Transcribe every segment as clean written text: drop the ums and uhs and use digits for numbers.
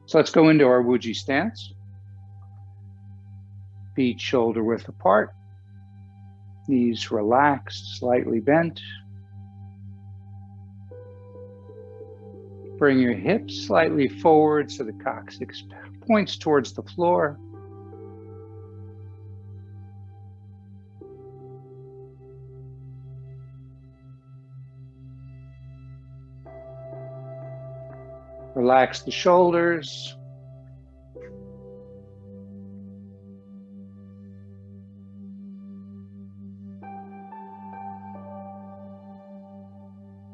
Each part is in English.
So let's go into our Wuji stance. Feet shoulder width apart. Knees relaxed, slightly bent. Bring your hips slightly forward so the coccyx points towards the floor. Relax the shoulders.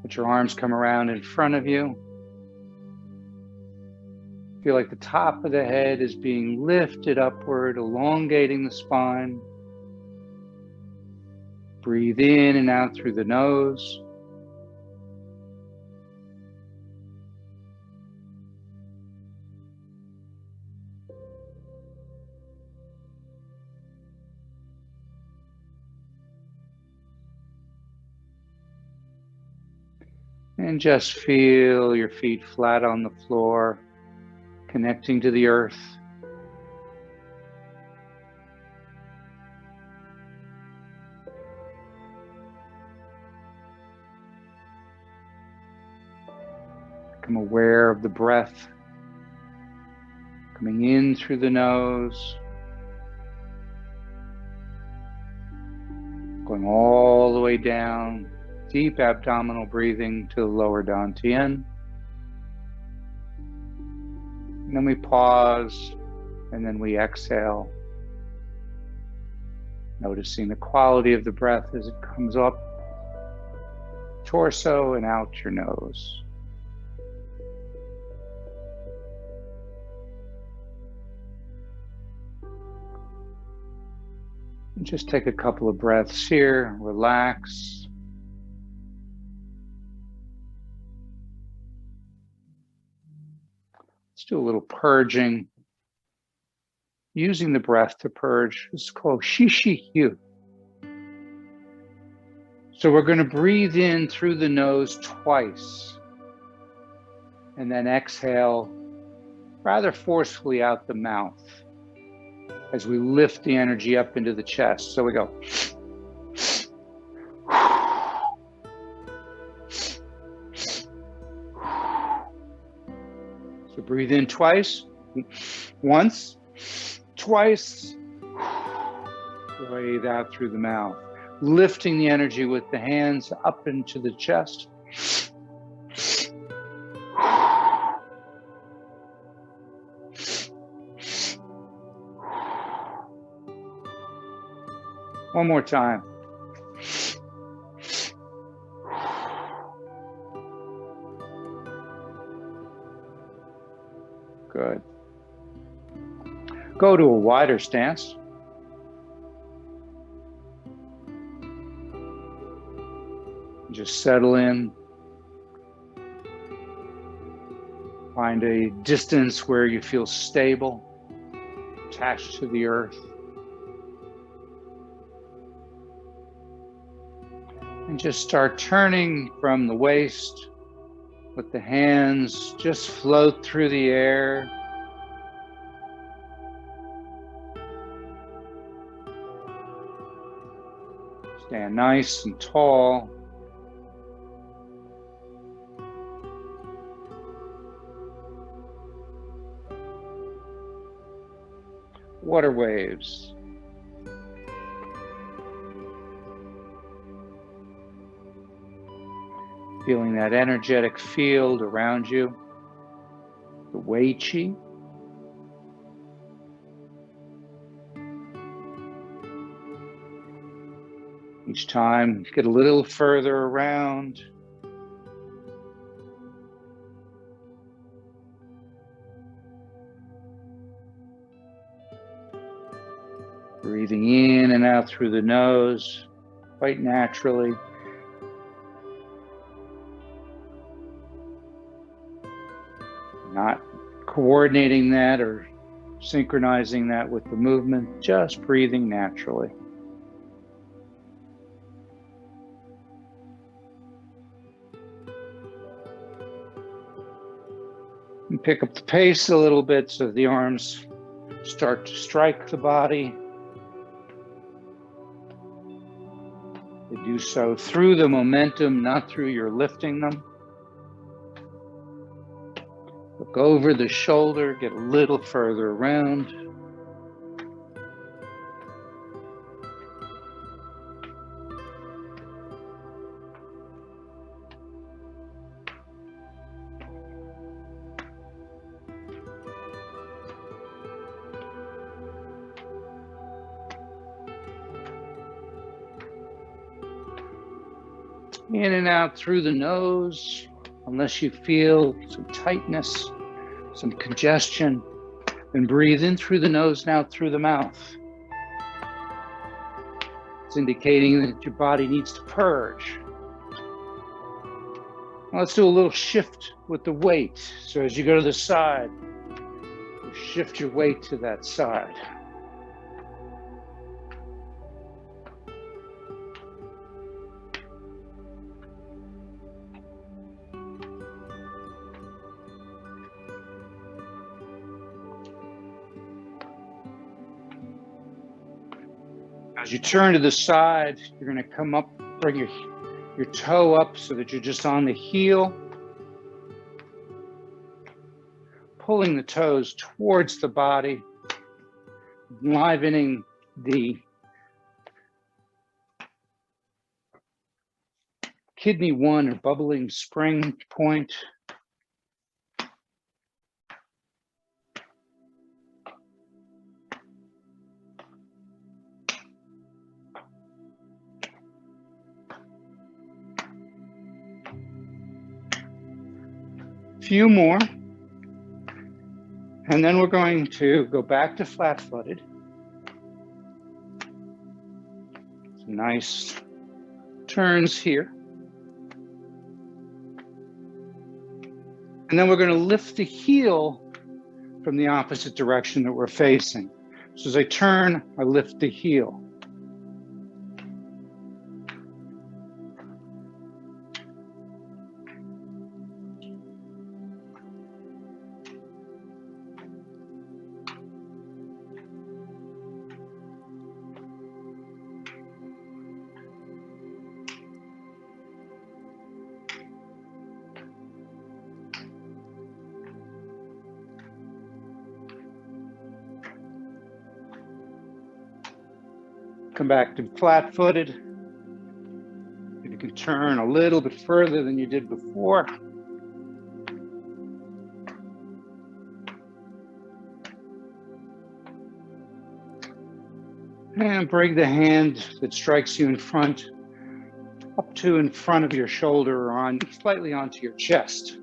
Let your arms come around in front of you. Feel like the top of the head is being lifted upward, elongating the spine. Breathe in and out through the nose. And just feel your feet flat on the floor, connecting to the earth. Become aware of the breath coming in through the nose, going all the way down, deep abdominal breathing to the lower dantian. And then we pause, and then we exhale, noticing the quality of the breath as it comes up torso and out your nose. And just take a couple of breaths here, relax. Let's do a little purging. Using the breath to purge. It's called Shishi Hyu. So we're going to breathe in through the nose twice. And then exhale rather forcefully out the mouth as we lift the energy up into the chest. So we go. So breathe in twice. Once, twice. Breathe out through the mouth. Lifting the energy with the hands up into the chest. One more time. Good. Go to a wider stance. Just settle in. Find a distance where you feel stable, attached to the earth. And just start turning from the waist. Let the hands just float through the air. Stand nice and tall. Water waves. Feeling that energetic field around you, the Wei Qi. Each time, get a little further around. Breathing in and out through the nose, quite naturally. Not coordinating that or synchronizing that with the movement, just breathing naturally. And pick up the pace a little bit so the arms start to strike the body. They do so through the momentum, not through your lifting them. Look over the shoulder, get a little further around. In and out through the nose, unless you feel some tightness, some congestion. Then breathe in through the nose and out through the mouth. It's indicating that your body needs to purge. Now let's do a little shift with the weight. So as you go to the side, you shift your weight to that side. As you turn to the side, you're going to come up, bring your toe up so that you're just on the heel. Pulling the toes towards the body, enlivening the kidney 1 or bubbling spring point. Few more, and then we're going to go back to flat-footed. Some nice turns here. And then we're going to lift the heel from the opposite direction that we're facing. So as I turn, I lift the heel. Come back to flat-footed. You can turn a little bit further than you did before. And bring the hand that strikes you in front up to in front of your shoulder or on slightly onto your chest.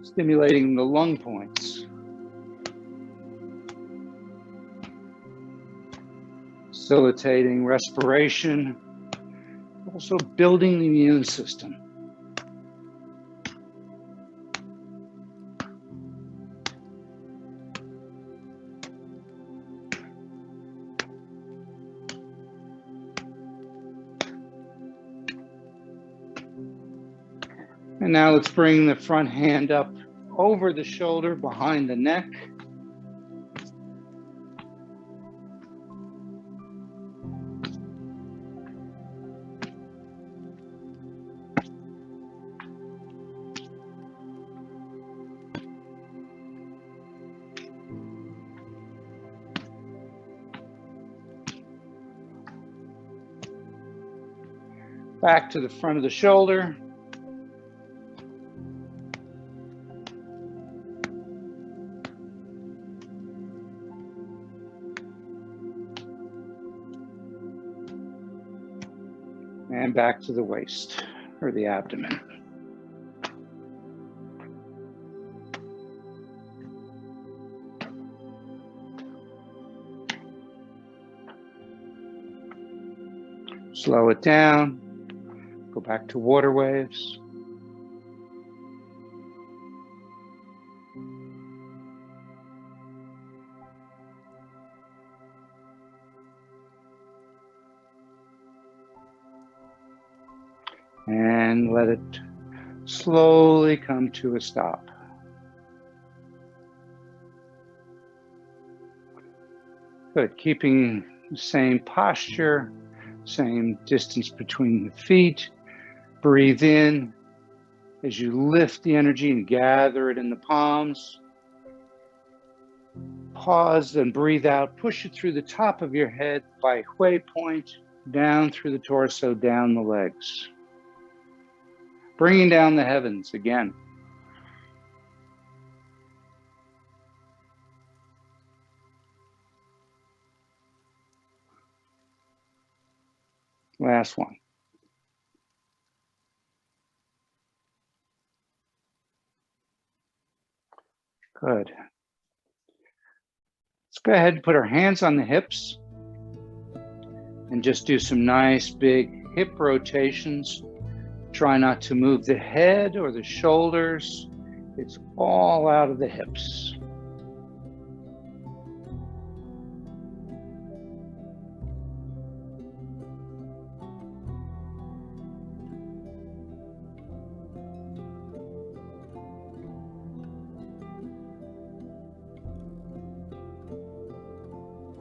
Stimulating the lung points. Facilitating respiration, also building the immune system. And now let's bring the front hand up over the shoulder, behind the neck. Back to the front of the shoulder. And back to the waist or the abdomen. Slow it down. Go back to water waves. And let it slowly come to a stop. Good, keeping the same posture, same distance between the feet. Breathe in as you lift the energy and gather it in the palms. Pause and breathe out. Push it through the top of your head by Hui point, down through the torso, down the legs. Bringing down the heavens again. Last one. Good. Let's go ahead and put our hands on the hips and just do some nice big hip rotations. Try not to move the head or the shoulders. It's all out of the hips.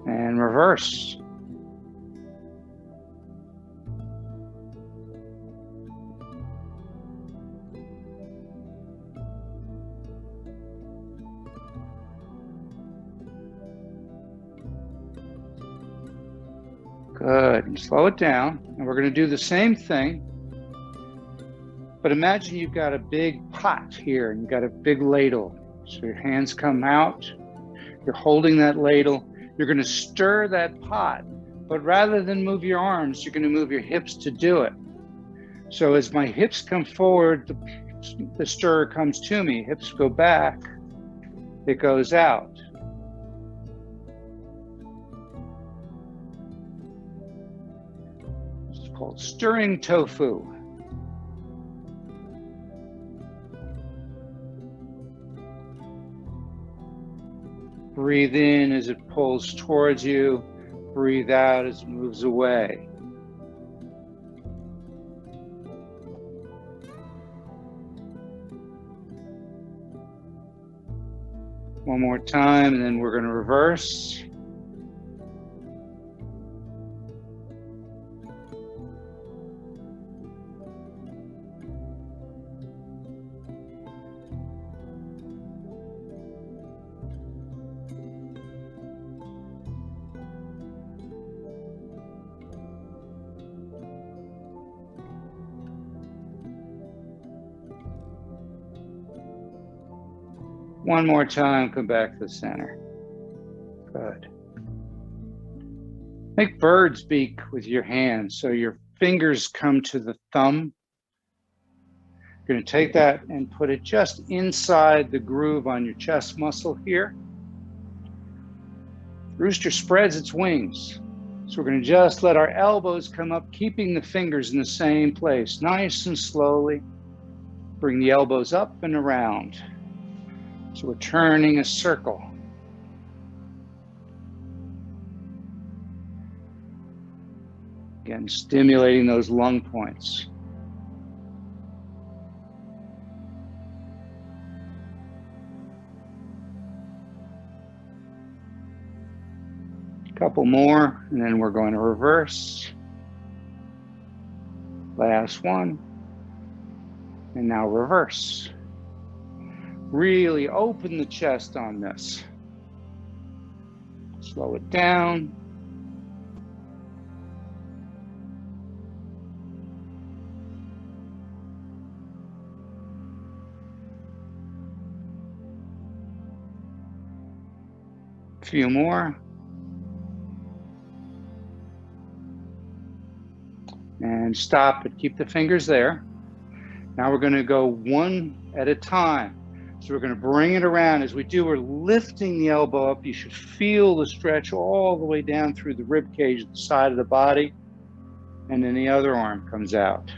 And reverse. Good, and slow it down. And we're going to do the same thing, but imagine you've got a big pot here and you've got a big ladle. So your hands come out, you're holding that ladle, you're going to stir that pot, but rather than move your arms, you're going to move your hips to do it. So as my hips come forward, the stir comes to me, hips go back, it goes out. It's called stirring tofu. Breathe in as it pulls towards you. Breathe out as it moves away. One more time, and then we're going to reverse. One more time, come back to the center. Good. Make bird's beak with your hands. So your fingers come to the thumb. You're going to take that and put it just inside the groove on your chest muscle here. Rooster spreads its wings. So we're going to just let our elbows come up, keeping the fingers in the same place. Nice and slowly. Bring the elbows up and around. So we're turning a circle. Again, stimulating those lung points. A couple more, and then we're going to reverse. Last one. And now reverse. Really open the chest on this. Slow it down. A few more. And stop, but keep the fingers there. Now we're going to go one at a time. So we're going to bring it around. As we do, we're lifting the elbow up. You should feel the stretch all the way down through the rib cage, the side of the body, and then the other arm comes out.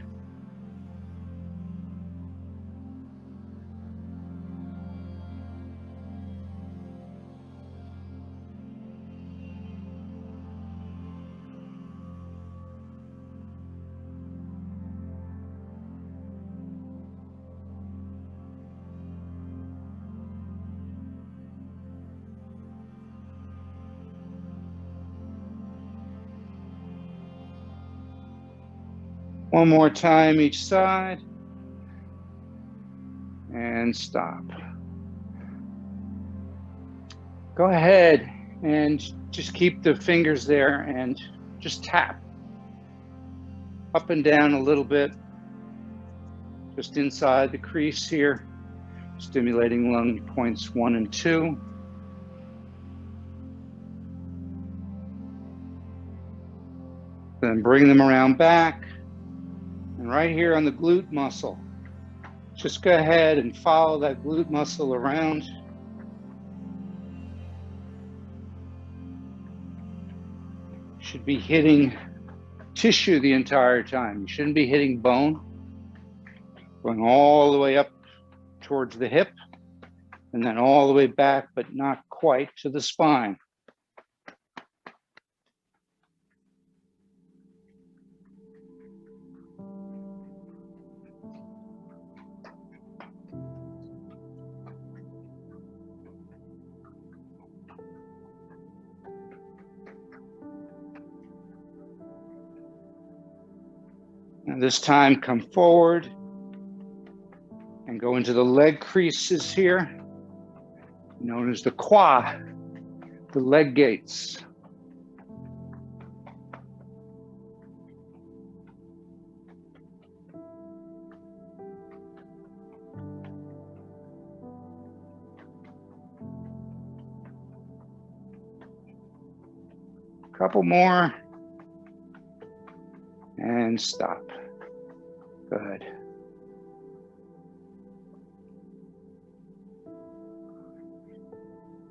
One more time each side. And stop. Go ahead and just keep the fingers there and just tap up and down a little bit, just inside the crease here, stimulating lung points 1 and 2. Then bring them around back, and right here on the glute muscle, just go ahead and follow that glute muscle around. Should be hitting tissue the entire time. You shouldn't be hitting bone. Going all the way up towards the hip, and then all the way back, but not quite to the spine. And this time, come forward and go into the leg creases here, known as the quad, the leg gates. Couple more, and stop. Good.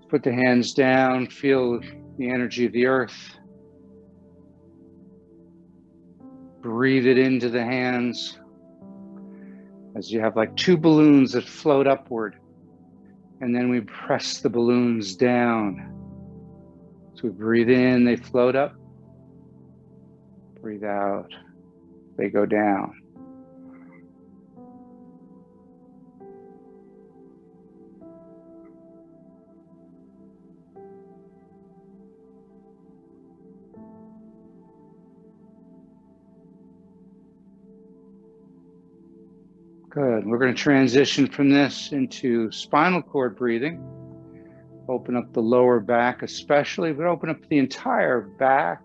Put the hands down, feel the energy of the earth. Breathe it into the hands as you have like two balloons that float upward. And then we press the balloons down. So we breathe in, they float up. Breathe out, they go down. Good. We're going to transition from this into spinal cord breathing. Open up the lower back especially, but open up the entire back.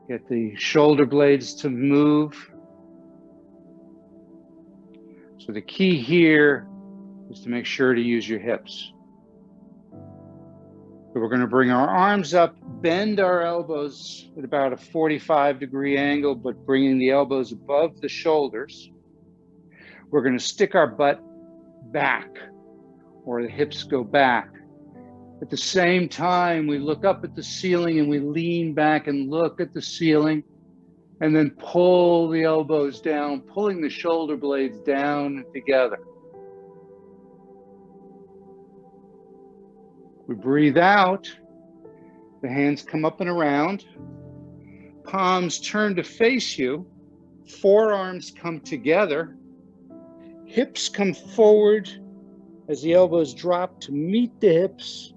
Get the shoulder blades to move. So the key here is to make sure to use your hips. So we're going to bring our arms up, bend our elbows at about a 45-degree angle, but bringing the elbows above the shoulders. We're going to stick our butt back, or the hips go back. At the same time, we look up at the ceiling and we lean back and look at the ceiling, and then pull the elbows down, pulling the shoulder blades down together. We breathe out, the hands come up and around, palms turn to face you, forearms come together, hips come forward as the elbows drop to meet the hips,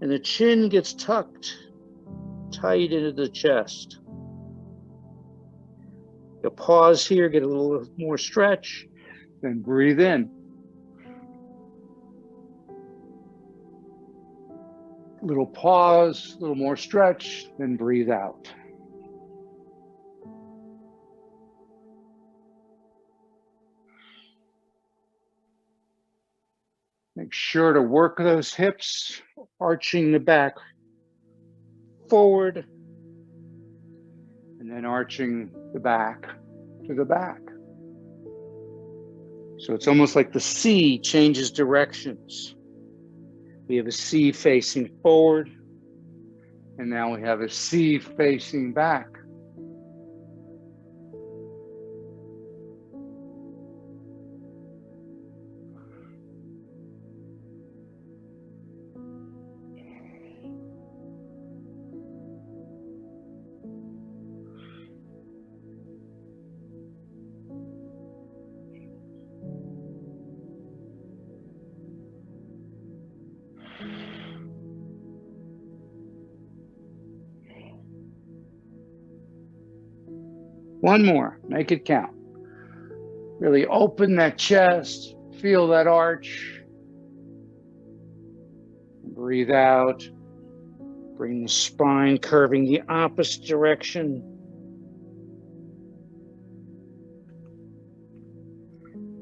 and the chin gets tucked tight into the chest. You'll pause here, get a little more stretch, then breathe in. Little pause, a little more stretch, then breathe out. Make sure to work those hips, arching the back forward, and then arching the back to the back. So it's almost like the C changes directions. We have a C facing forward, and now we have a C facing back. One more, make it count. Really open that chest, feel that arch. Breathe out. Bring the spine curving the opposite direction.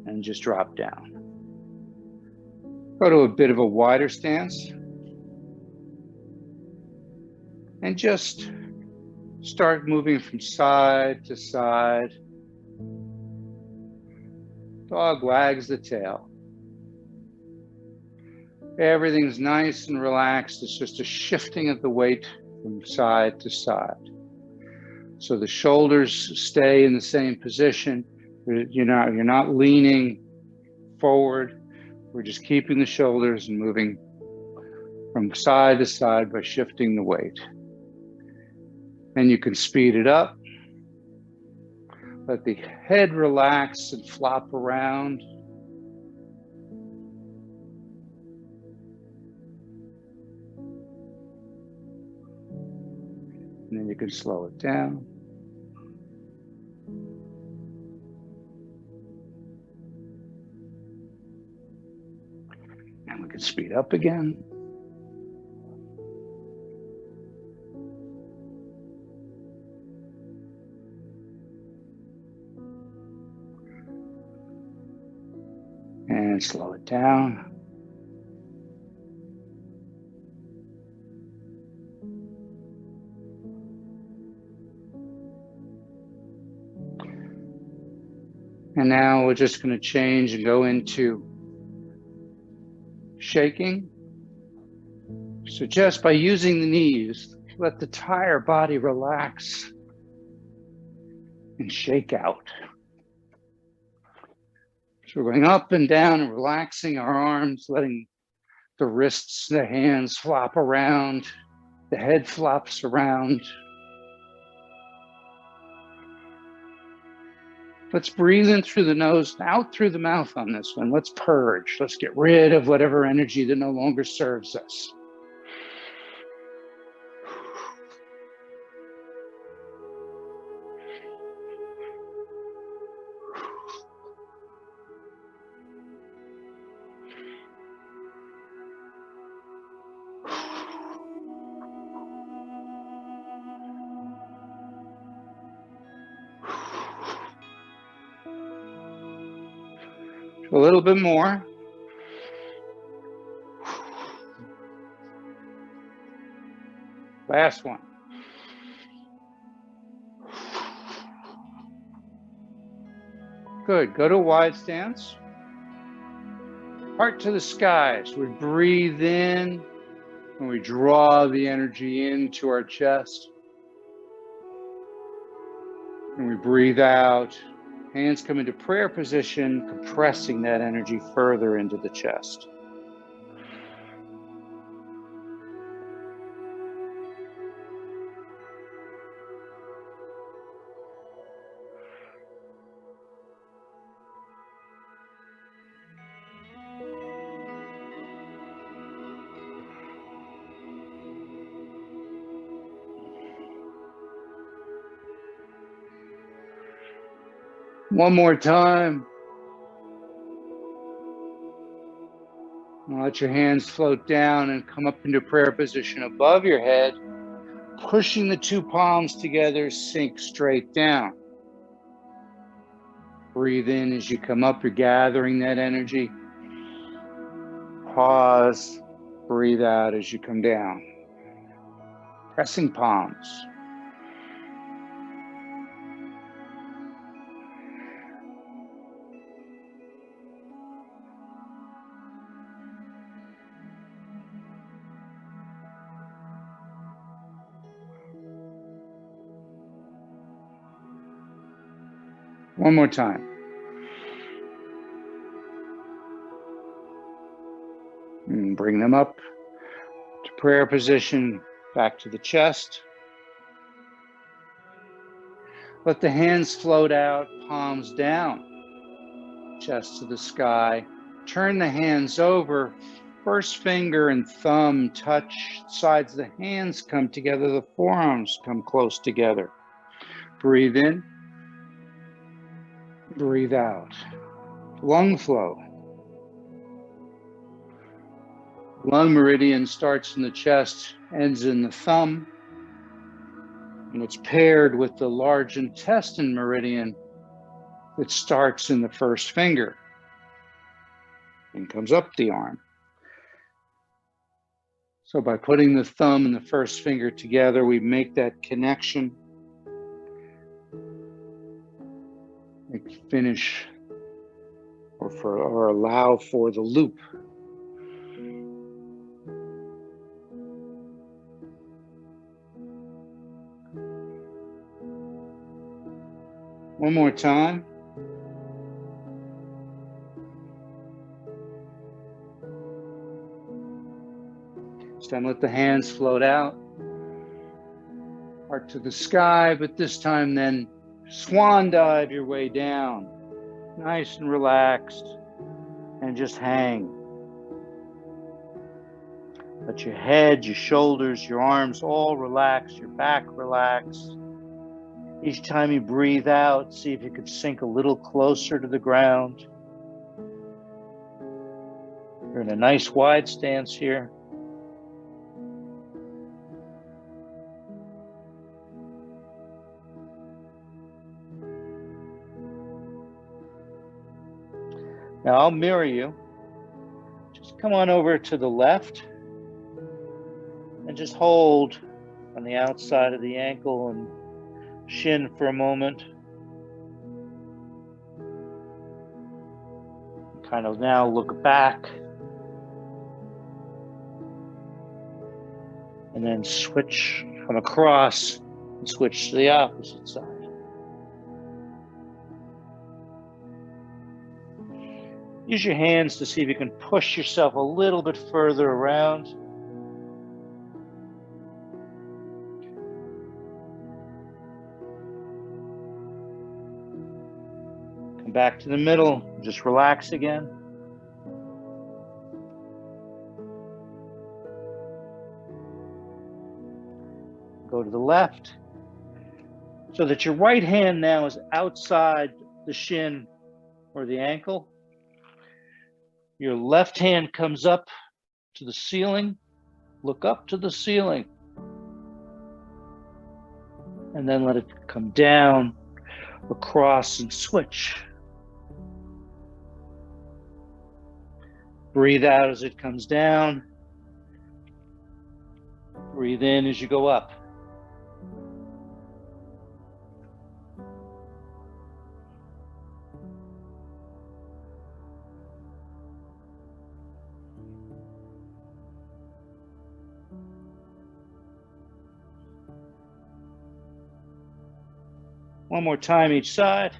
And just drop down. Go to a bit of a wider stance. And just start moving from side to side. Dog wags the tail. Everything's nice and relaxed. It's just a shifting of the weight from side to side. So the shoulders stay in the same position. You're not leaning forward. We're just keeping the shoulders and moving from side to side by shifting the weight. And you can speed it up. Let the head relax and flop around. And then you can slow it down. And we can speed up again. And slow it down. And now we're just going to change and go into shaking. So just by using the knees, let the entire body relax and shake out. So we're going up and down and relaxing our arms, letting the wrists, the hands flop around, the head flops around. Let's breathe in through the nose, out through the mouth on this one. Let's purge. Let's get rid of whatever energy that no longer serves us. A little bit more. Last one. Good. Go to a wide stance. Heart to the sky. So we breathe in and we draw the energy into our chest. And we breathe out. Hands come into prayer position, compressing that energy further into the chest. One more time. Let your hands float down and come up into prayer position above your head. Pushing the two palms together, sink straight down. Breathe in as you come up, you're gathering that energy. Pause, breathe out as you come down. Pressing palms. One more time. And bring them up to prayer position, back to the chest. Let the hands float out, palms down, chest to the sky. Turn the hands over, first finger and thumb touch sides of the hands, come together, the forearms come close together. Breathe in. Breathe out. Lung flow. Lung meridian starts in the chest, ends in the thumb, and it's paired with the large intestine meridian that starts in the first finger and comes up the arm. So by putting the thumb and the first finger together, we make that connection. Finish or allow for the loop. One more time. This time let the hands float out, heart to the sky, but this time then swan dive your way down, nice and relaxed, and just hang. Let your head, your shoulders, your arms all relax, your back relax. Each time you breathe out, see if you could sink a little closer to the ground. You're in a nice wide stance here. Now I'll mirror you. Just come on over to the left and just hold on the outside of the ankle and shin for a moment. Kind of now look back and then switch from across and switch to the opposite side. Use your hands to see if you can push yourself a little bit further around. Come back to the middle, just relax again. Go to the left, so that your right hand now is outside the shin or the ankle. Your left hand comes up to the ceiling. Look up to the ceiling. And then let it come down, across, and switch. Breathe out as it comes down. Breathe in as you go up. One more time each side.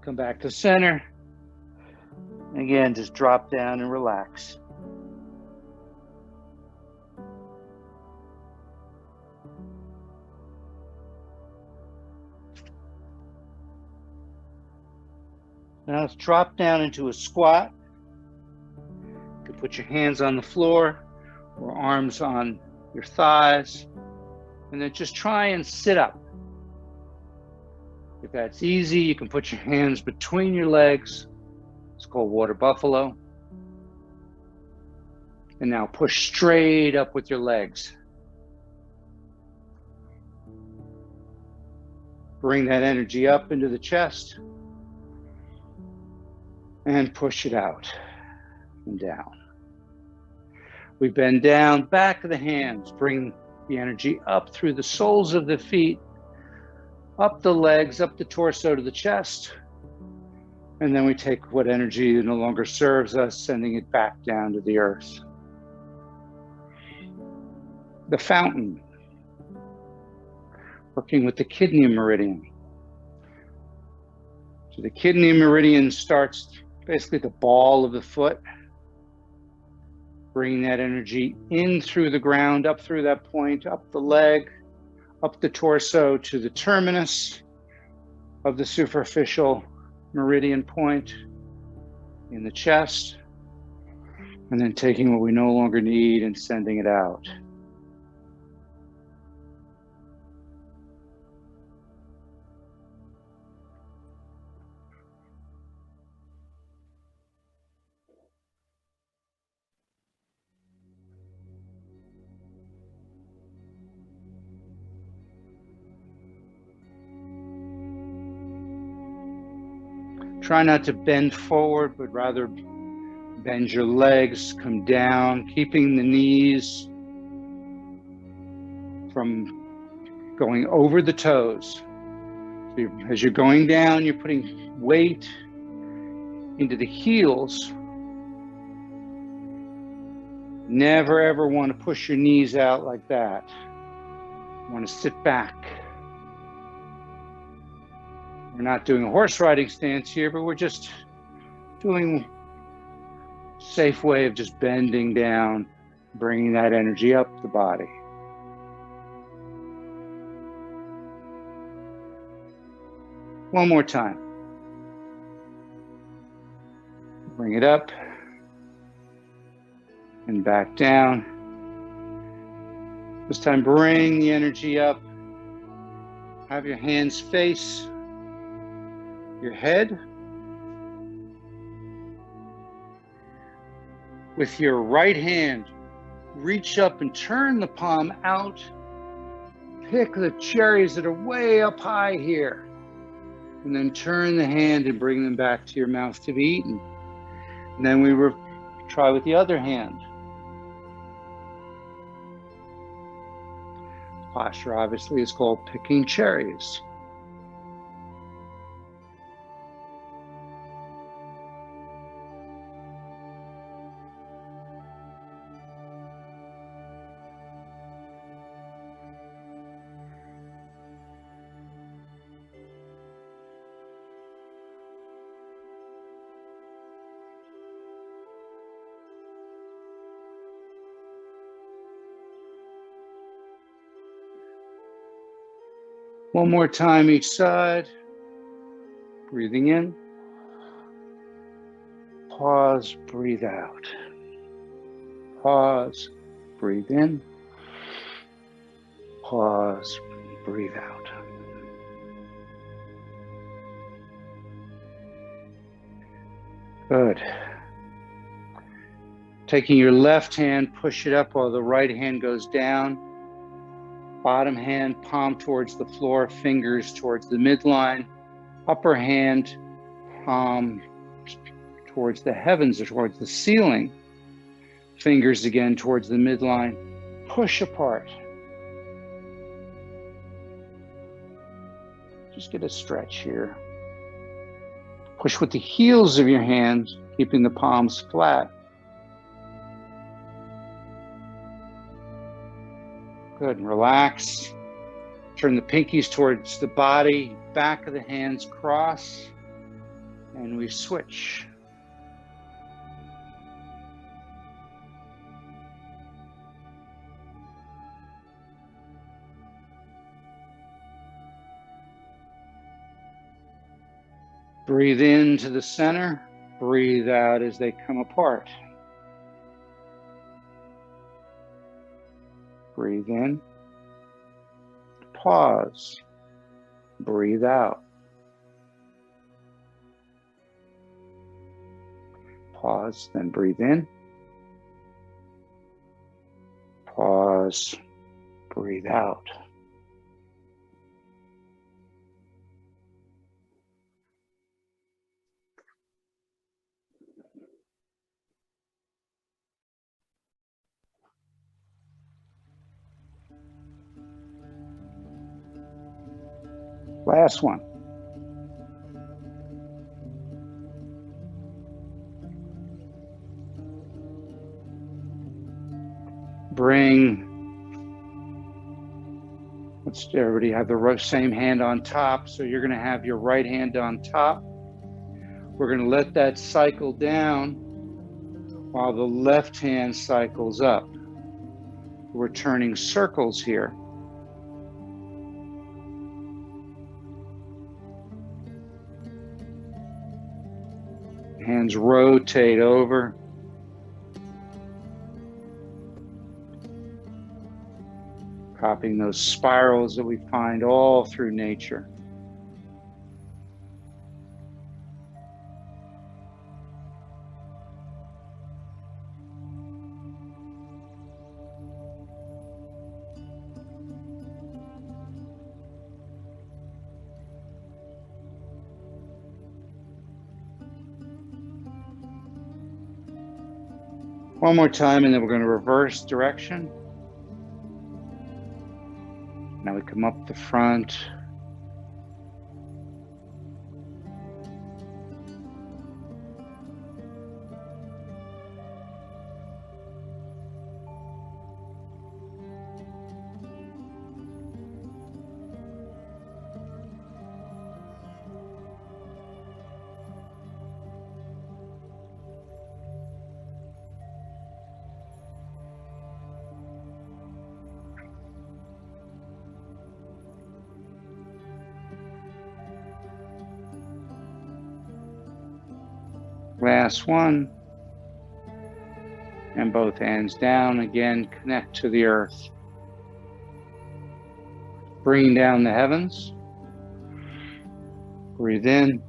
Come back to center. Again, just drop down and relax. Now let's drop down into a squat. You can put your hands on the floor or arms on your thighs, and then just try and sit up. If that's easy, you can put your hands between your legs. It's called water buffalo. And now push straight up with your legs. Bring that energy up into the chest and push it out and down. We bend down, back of the hands, bring the energy up through the soles of the feet, up the legs, up the torso to the chest. And then we take what energy no longer serves us, sending it back down to the earth. The fountain, working with the kidney meridian. So the kidney meridian starts basically the ball of the foot, bringing that energy in through the ground, up through that point, up the leg, up the torso to the terminus of the superficial meridian point in the chest, and then taking what we no longer need and sending it out. Try not to bend forward, but rather bend your legs, come down, keeping the knees from going over the toes. So as you're going down, you're putting weight into the heels. Never ever want to push your knees out like that. You want to sit back. We're not doing a horse riding stance here, but we're just doing a safe way of just bending down, bringing that energy up the body. One more time. Bring it up and back down. This time, bring the energy up. Have your hands face your head. With your right hand, reach up and turn the palm out. Pick the cherries that are way up high here. And then turn the hand and bring them back to your mouth to be eaten. And then we try with the other hand. Posture obviously is called picking cherries. One more time each side. Breathing in. Pause, breathe out. Pause, breathe in. Pause, breathe out. Good. Taking your left hand, push it up while the right hand goes down. Bottom hand, palm towards the floor, fingers towards the midline. Upper hand, palm towards the heavens or towards the ceiling. Fingers again towards the midline. Push apart. Just get a stretch here. Push with the heels of your hands, keeping the palms flat. Good, relax. Turn the pinkies towards the body, back of the hands cross, and we switch. Breathe into the center, breathe out as they come apart. Breathe in, pause, breathe out. Pause, then breathe in. Pause, breathe out. Last one. Let's everybody have the same hand on top. So you're going to have your right hand on top. We're going to let that cycle down while the left hand cycles up. We're turning circles here. Hands rotate over. Copying those spirals that we find all through nature. One more time, and then we're going to reverse direction. Now we come up the front. Last one. And both hands down. Again, connect to the earth. Bringing down the heavens. Breathe in.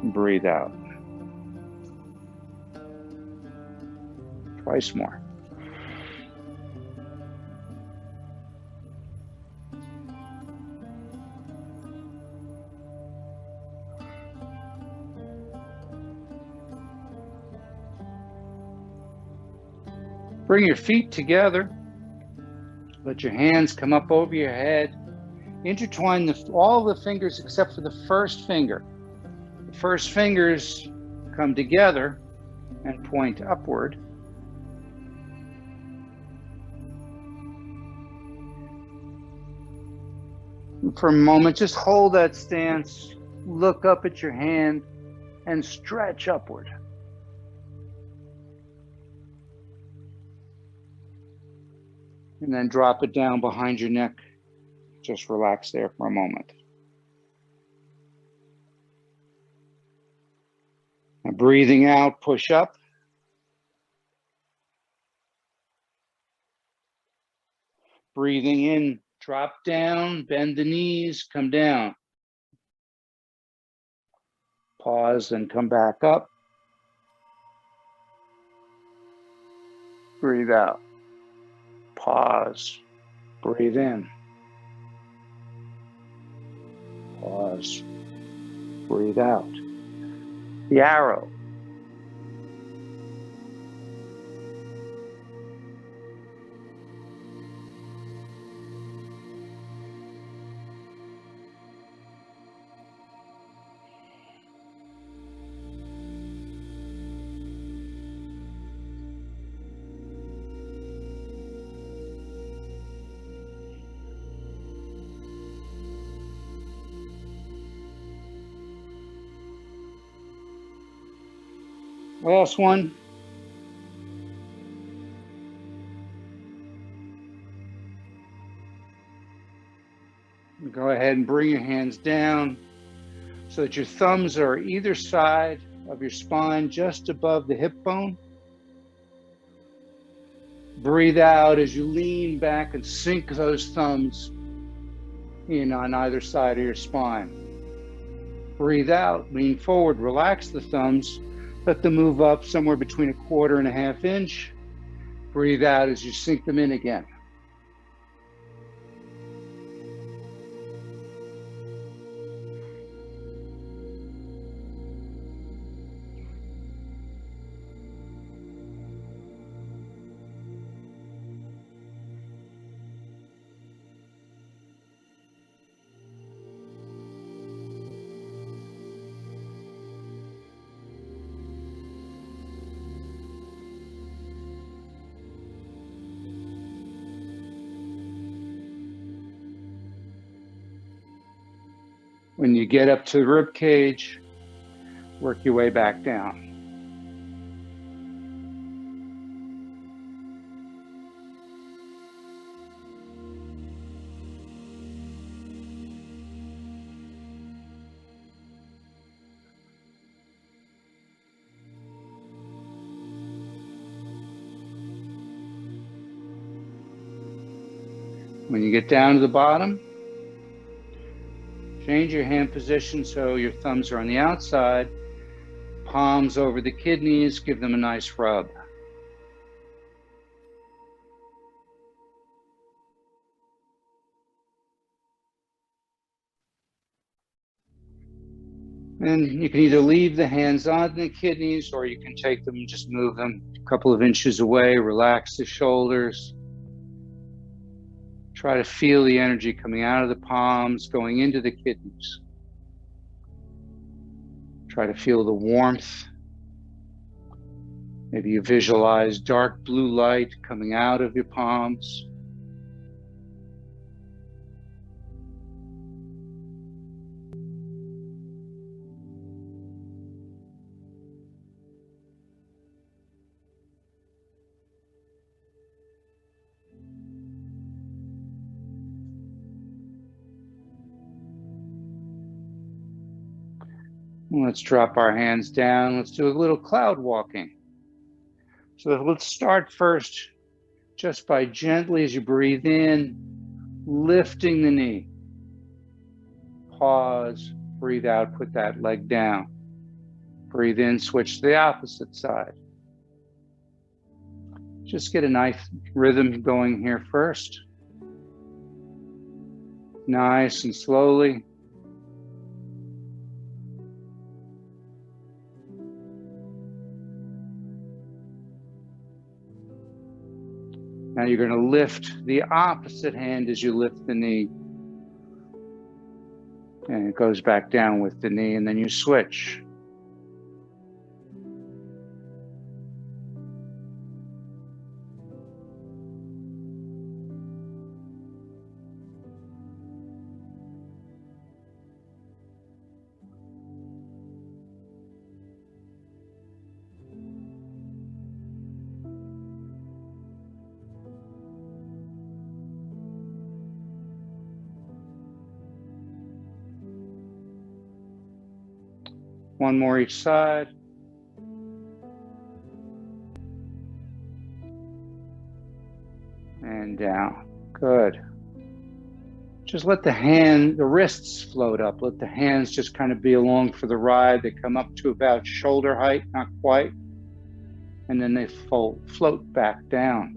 Breathe out. Twice more. Bring your feet together. Let your hands come up over your head. Intertwine all the fingers except for the first finger. The first fingers come together and point upward. And for a moment, just hold that stance. Look up at your hand and stretch upward. And then drop it down behind your neck. Just relax there for a moment. Now breathing out, push up. Breathing in, drop down, bend the knees, come down. Pause and come back up. Breathe out. Pause. Breathe in. Pause. Breathe out. The arrow. Last one. Go ahead and bring your hands down so that your thumbs are either side of your spine, just above the hip bone. Breathe out as you lean back and sink those thumbs in on either side of your spine. Breathe out, lean forward, relax the thumbs. Let them move up somewhere between 1/4 and 1/2 inch. Breathe out as you sink them in again. When you get up to the rib cage, work your way back down. When you get down to the bottom, change your hand position so your thumbs are on the outside, palms over the kidneys, give them a nice rub. And you can either leave the hands on the kidneys, or you can take them and just move them a couple of inches away, relax the shoulders. Try to feel the energy coming out of the palms, going into the kidneys. Try to feel the warmth. Maybe you visualize dark blue light coming out of your palms. Let's drop our hands down. Let's do a little cloud walking. So let's start first just by gently, as you breathe in, lifting the knee. Pause, breathe out, put that leg down. Breathe in, switch to the opposite side. Just get a nice rhythm going here first. Nice and slowly. Now you're going to lift the opposite hand as you lift the knee. And it goes back down with the knee, and then you switch. One more each side. And down. Good. Just let the wrists float up. Let the hands just kind of be along for the ride. They come up to about shoulder height, not quite. And then they float back down.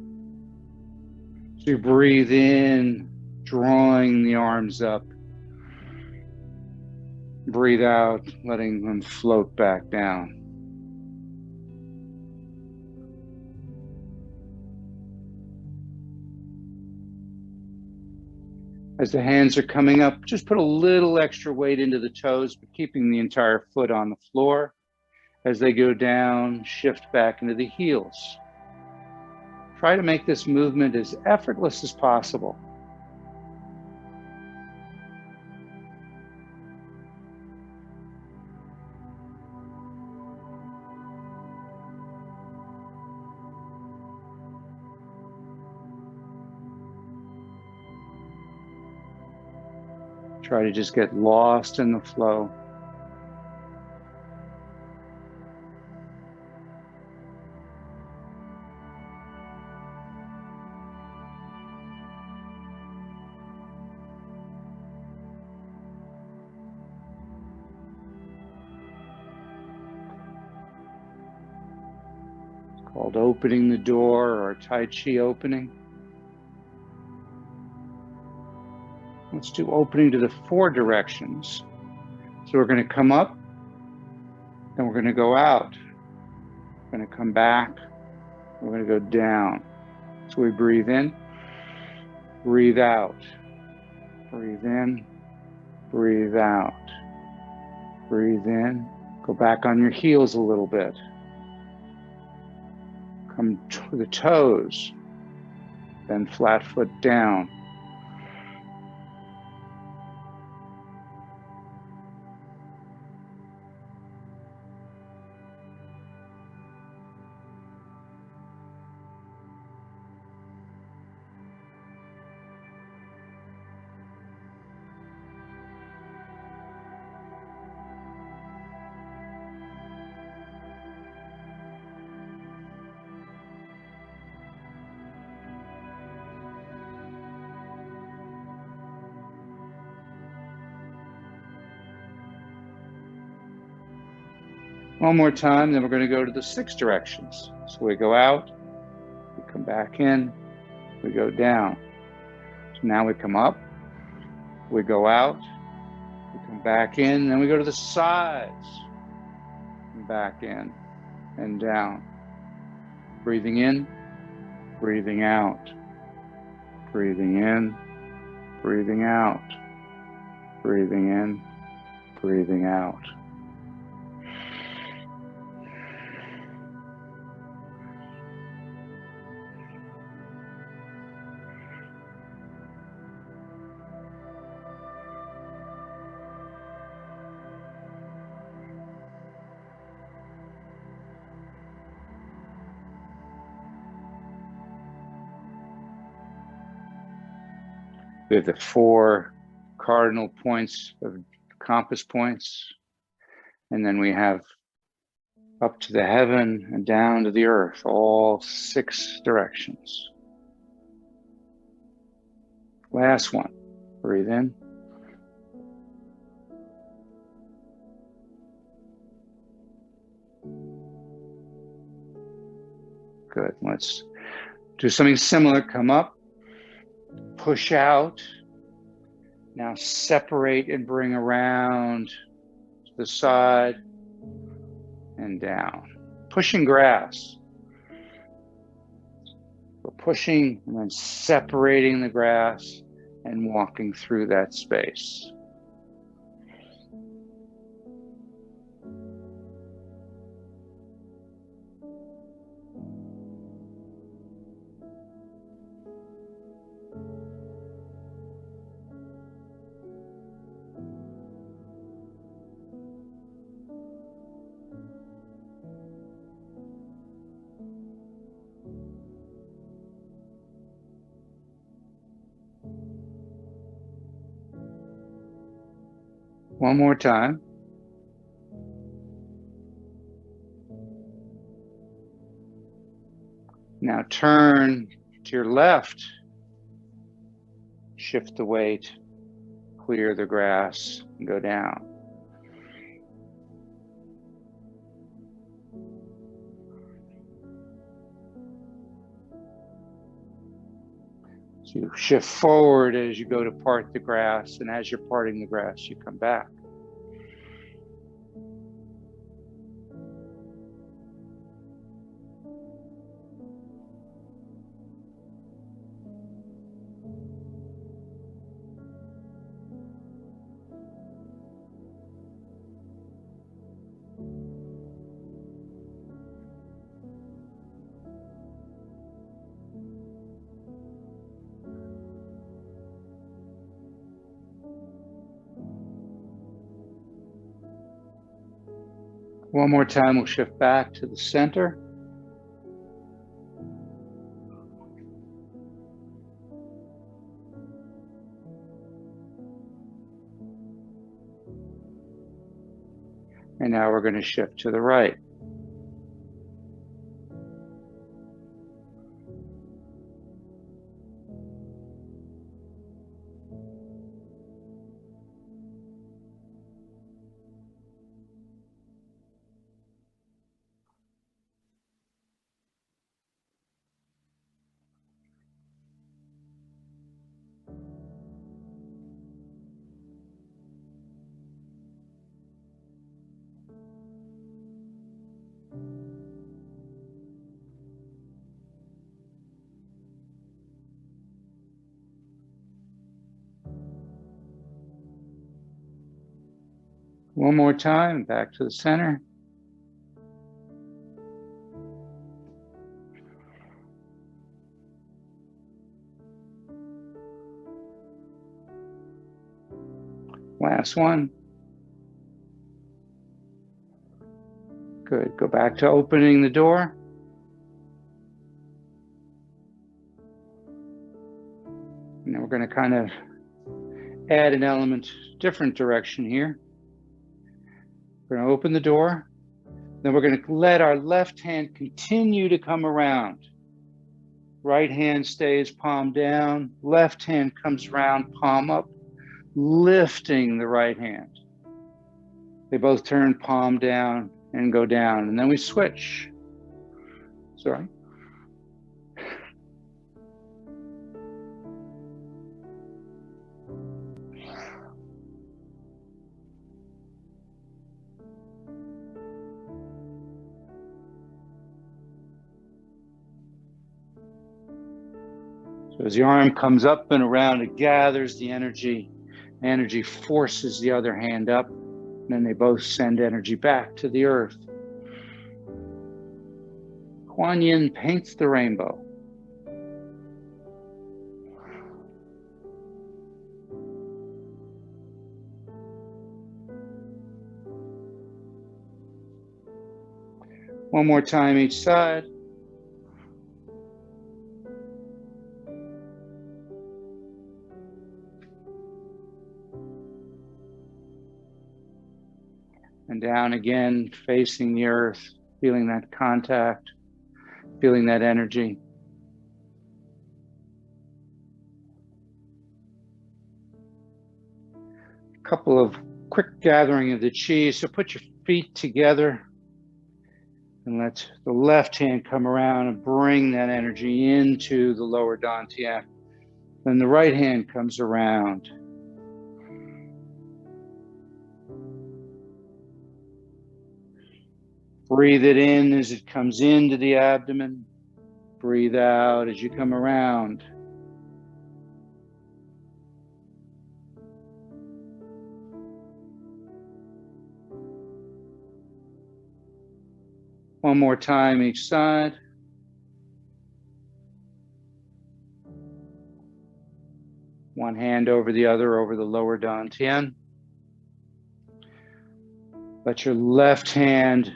So you breathe in, drawing the arms up. Breathe out, letting them float back down. As the hands are coming up, just put a little extra weight into the toes, but keeping the entire foot on the floor. As they go down, shift back into the heels. Try to make this movement as effortless as possible. Try to just get lost in the flow. It's called opening the door, or Tai Chi opening. Let's do opening to the 4 directions. So we're going to come up, then we're going to go out. We're going to come back, we're going to go down. So we breathe in, breathe out, breathe in, breathe out, breathe in. Go back on your heels a little bit. Come to the toes, then flat foot down. One more time, then we're going to go to the 6 directions. So we go out, we come back in, we go down. So now we come up, we go out, We come back in, then we go to the sides. And back in and down. Breathing in, breathing out. Breathing in, breathing out. Breathing in, breathing out. We have the 4 cardinal points of compass points, and then we have up to the heaven and down to the earth, all 6 directions. Last one. Breathe in. Good. Let's do something similar. Come up, push out. Now separate and bring around to the side and down. Pushing grass. We're pushing and then separating the grass and walking through that space. One more time. Now turn to your left. Shift the weight, clear the grass, and go down. So you shift forward as you go to part the grass, and as you're parting the grass, you come back. One more time, we'll shift back to the center. And now we're going to shift to the right. One more time, back to the center. Last one. Good. Go back to opening the door. And then we're going to kind of add an element, different direction here. We're going to open the door. Then we're going to let our left hand continue to come around. Right hand stays palm down. Left hand comes around, palm up, lifting the right hand. They both turn palm down and go down. And then we switch. Sorry. So as the arm comes up and around, it gathers the energy. Energy forces the other hand up, and then they both send energy back to the earth. Kuan Yin paints the rainbow. One more time each side. And down again, facing the earth, feeling that contact, feeling that energy. A couple of quick gathering of the chi. So put your feet together and let the left hand come around and bring that energy into the lower dantian. Then the right hand comes around. Breathe it in as it comes into the abdomen. Breathe out as you come around. One more time each side. One hand over the other over the lower dantian. Let your left hand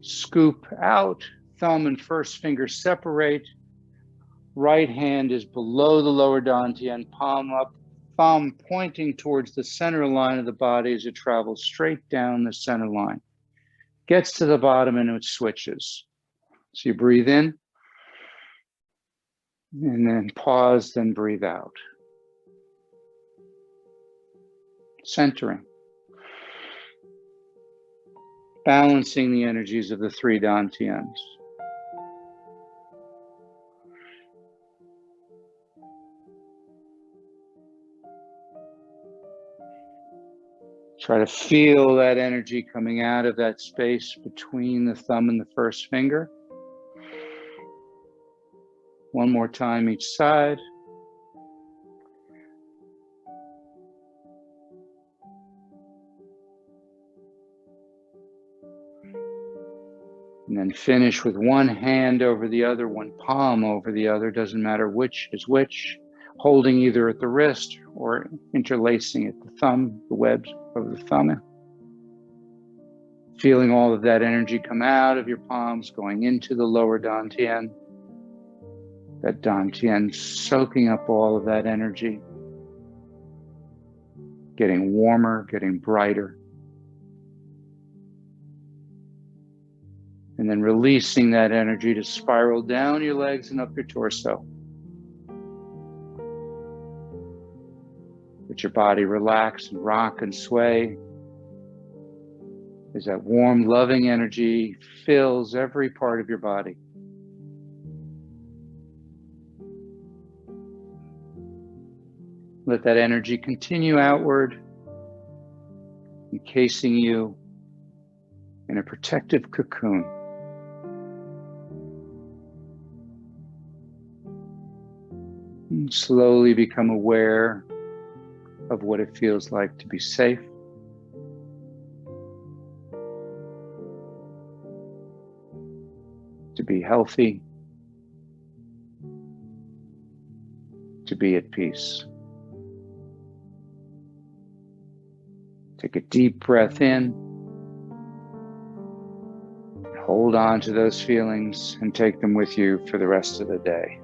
scoop out, thumb and first finger separate. Right hand is below the lower dantian, palm up, thumb pointing towards the center line of the body as it travels straight down the center line. Gets to the bottom and it switches. So you breathe in and then pause, then breathe out. Centering. Balancing the energies of the three dantians. Try to feel that energy coming out of that space between the thumb and the first finger. One more time each side. And then finish with one hand over the other, one palm over the other, doesn't matter which is which, holding either at the wrist or interlacing at the thumb, the webs of the thumb. Feeling all of that energy come out of your palms, going into the lower dantian. That dantian soaking up all of that energy, getting warmer, getting brighter. And then releasing that energy to spiral down your legs and up your torso. Let your body relax and rock and sway as that warm, loving energy fills every part of your body. Let that energy continue outward, encasing you in a protective cocoon. And slowly become aware of what it feels like to be safe, to be healthy, to be at peace. Take a deep breath in, hold on to those feelings and take them with you for the rest of the day.